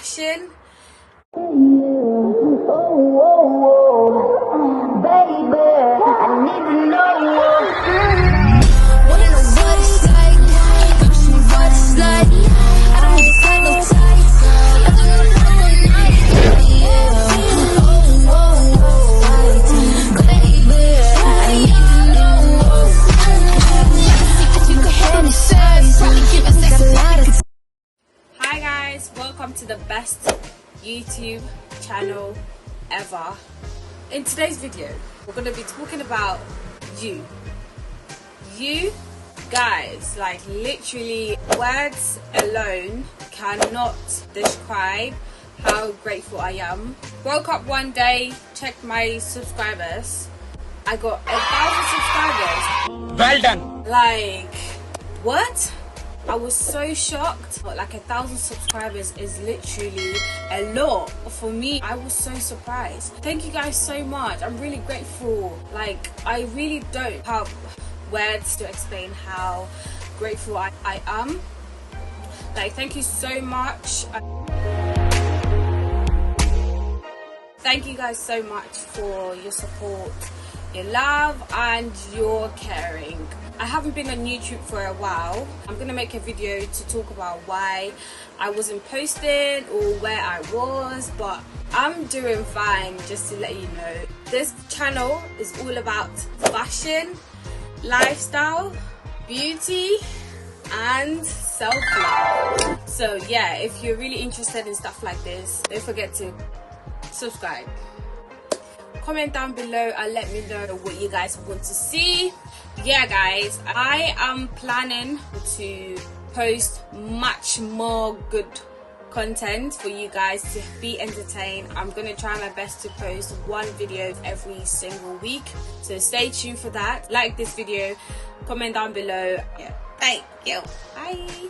fashion. Hi guys, welcome to the best YouTube channel ever. In today's video, we're going to be talking about you guys. Like, literally, words alone cannot describe how grateful I am. Woke up one day, checked my subscribers. I got 1,000 subscribers. Well done. Like, what? I was so shocked. Like, 1,000 subscribers is literally a lot for me. I was so surprised. Thank you guys so much. I'm really grateful. Like, I really don't have words to explain how grateful I am. Like, thank you so much. Thank you guys so much for your support, your love and your caring. I haven't been on YouTube for a while. I'm gonna make a video to talk about why I wasn't posting or where I was, but I'm doing fine, just to let you know. This channel is all about fashion, lifestyle, beauty and self-love. So yeah, if you're really interested in stuff like this, don't forget to subscribe. Comment down below and let me know what you guys want to see. Yeah guys, I am planning to post much more good content for you guys to be entertained. I'm gonna try my best to post one video every single week, so stay tuned for that. Like this video, comment down below. Yeah, thank you, bye.